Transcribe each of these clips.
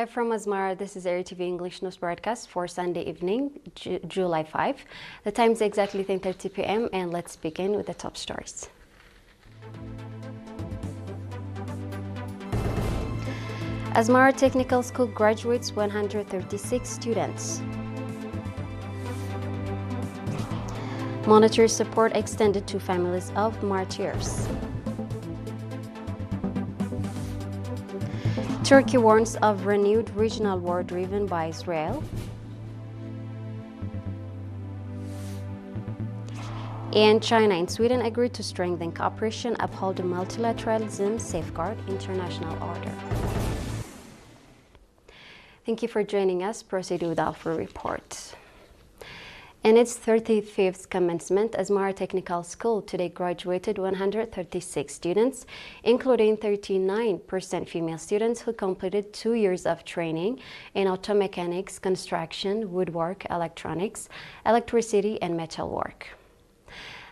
Live from Asmara, this is ERi-TV English News Broadcast for Sunday evening, July 5. The time is exactly 10:30 p.m. and let's begin with the top stories. Asmara Technical School graduates 136 students. Monetary support extended to families of martyrs. Turkey warns of renewed regional war driven by Israel. And China and Sweden agreed to strengthen cooperation, uphold multilateralism, safeguard international order. Thank you for joining us. Proceed with our full report. In its 35th commencement, Asmara Technical School today graduated 136 students, including 39% female students who completed 2 years of training in auto mechanics, construction, woodwork, electronics, electricity, and metalwork.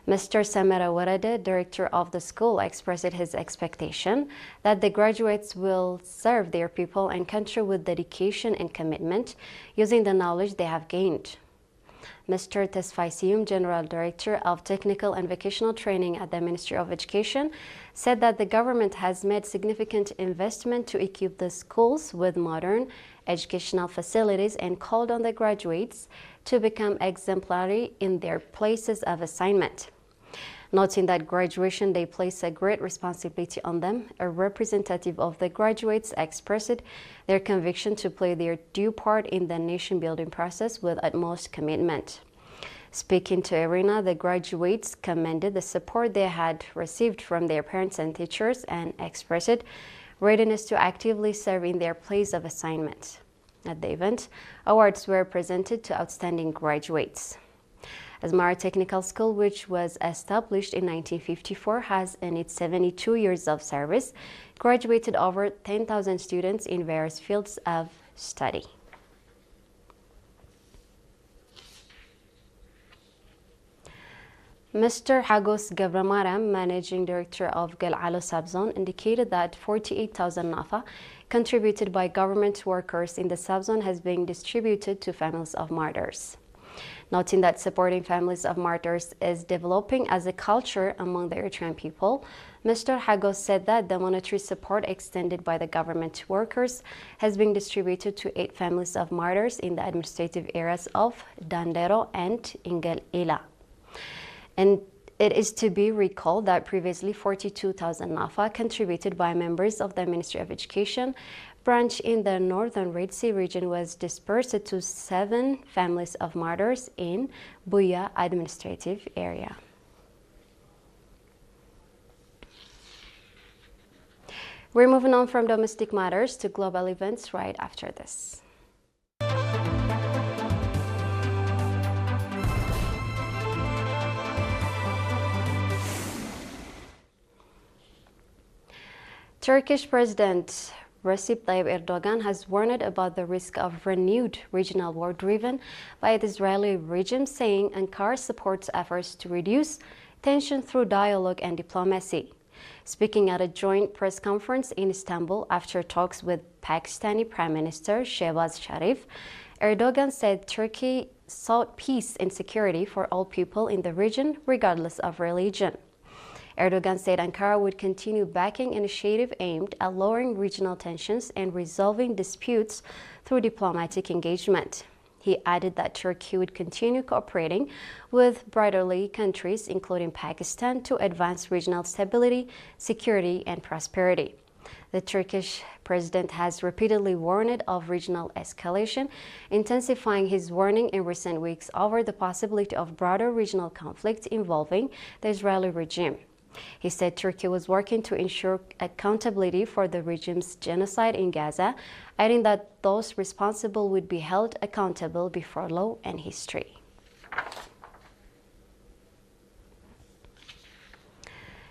Mr. Samara Warade, director of the school, expressed his expectation that the graduates will serve their people and country with dedication and commitment, using the knowledge they have gained. Mr. Tesfaisium, General Director of Technical and Vocational Training at the Ministry of Education, said that the government has made significant investment to equip the schools with modern educational facilities and called on the graduates to become exemplary in their places of assignment. Noting that graduation day placed a great responsibility on them, a representative of the graduates expressed their conviction to play their due part in the nation-building process with utmost commitment. Speaking to ERI, the graduates commended the support they had received from their parents and teachers and expressed readiness to actively serve in their place of assignment. At the event, awards were presented to outstanding graduates. Asmara Technical School, which was established in 1954, has in its 72 years of service graduated over 10,000 students in various fields of study. Mr. Hagos Gabramaram, Managing Director of Galalo Subzone, indicated that 48,000 nafa contributed by government workers in the subzone has been distributed to families of martyrs. Noting that supporting families of martyrs is developing as a culture among the Eritrean people, Mr. Hagos said that the monetary support extended by the government workers has been distributed to 8 families of martyrs in the administrative areas of Dandero and Ingel Ila. And it is to be recalled that previously 42,000 nafa contributed by members of the Ministry of Education branch in the northern Red Sea region was dispersed to 7 families of martyrs in Buya administrative area. We're moving on from domestic matters to global events right after this. Turkish President Recep Tayyip Erdogan has warned about the risk of renewed regional war driven by the Israeli regime, saying Ankara supports efforts to reduce tension through dialogue and diplomacy. Speaking at a joint press conference in Istanbul after talks with Pakistani Prime Minister Shehbaz Sharif, Erdogan said Turkey sought peace and security for all people in the region, regardless of religion. Erdogan said Ankara would continue backing initiatives aimed at lowering regional tensions and resolving disputes through diplomatic engagement. He added that Turkey would continue cooperating with brotherly countries, including Pakistan, to advance regional stability, security, and prosperity. The Turkish president has repeatedly warned of regional escalation, intensifying his warning in recent weeks over the possibility of broader regional conflict involving the Israeli regime. He said Turkey was working to ensure accountability for the regime's genocide in Gaza, adding that those responsible would be held accountable before law and history.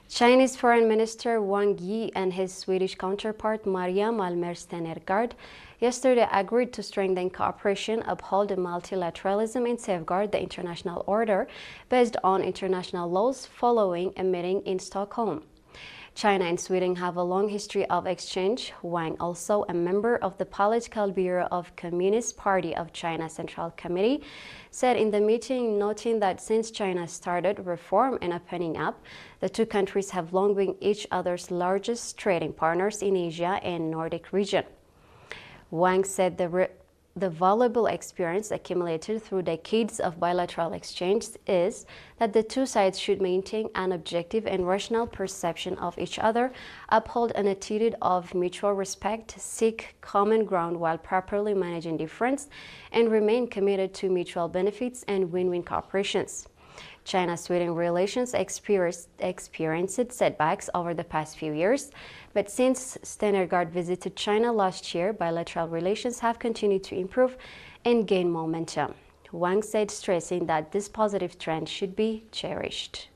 Chinese Foreign Minister Wang Yi and his Swedish counterpart Maria Malmer Stenergard yesterday agreed to strengthen cooperation, uphold multilateralism, and safeguard the international order based on international laws following a meeting in Stockholm. China and Sweden have a long history of exchange. Wang, also a member of the Political Bureau of Communist Party of China Central Committee, said in the meeting, noting that since China started reform and opening up, the two countries have long been each other's largest trading partners in Asia and Nordic region. Wang said the valuable experience accumulated through decades of bilateral exchange is that the two sides should maintain an objective and rational perception of each other, uphold an attitude of mutual respect, seek common ground while properly managing difference, and remain committed to mutual benefits and win-win cooperations. China-Sweden relations experienced setbacks over the past few years, but since Stennergaard visited China last year, bilateral relations have continued to improve and gain momentum. Wang said, stressing that this positive trend should be cherished.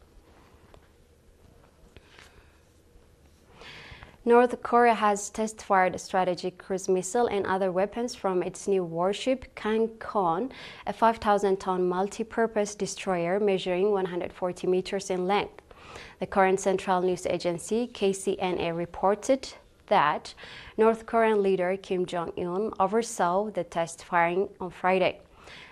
North Korea has test-fired strategic cruise missile and other weapons from its new warship Kangkon, a 5,000-ton multi-purpose destroyer measuring 140 meters in length. The Korean Central News Agency, KCNA, reported that North Korean leader Kim Jong-un oversaw the test firing on Friday.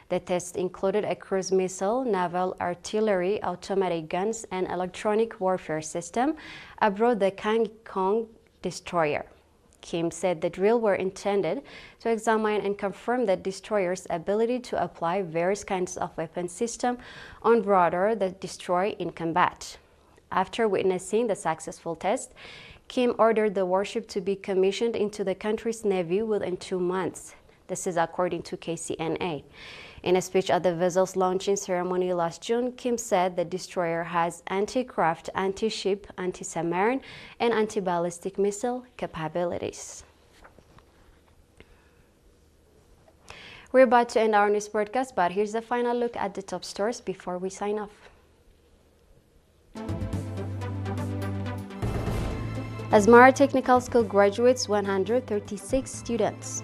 The test included a cruise missile, naval artillery, automatic guns, and electronic warfare system aboard the Kangkon destroyer. Kim said the drill were intended to examine and confirm the destroyer's ability to apply various kinds of weapon system on board the destroyer in combat. After witnessing the successful test, Kim ordered the warship to be commissioned into the country's navy within 2 months. This is according to KCNA. In a speech at the vessel's launching ceremony last June, Kim said the destroyer has anti-craft, anti-ship, anti-submarine, and anti-ballistic missile capabilities. We're about to end our news broadcast, but here's a final look at the top stories before we sign off. Asmara Technical School graduates 136 students.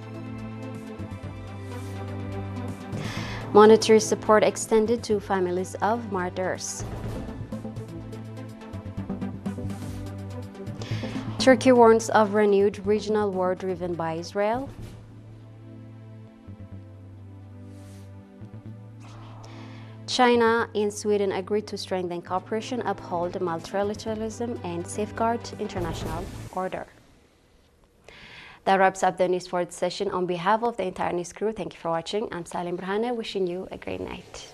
Monetary support extended to families of martyrs. Turkey warns of renewed regional war driven by Israel. China and Sweden agreed to strengthen cooperation, uphold multilateralism, and safeguard international order. That wraps up the news for this session. On behalf of the entire news crew, thank you for watching. I'm Salim Brhane, wishing you a great night.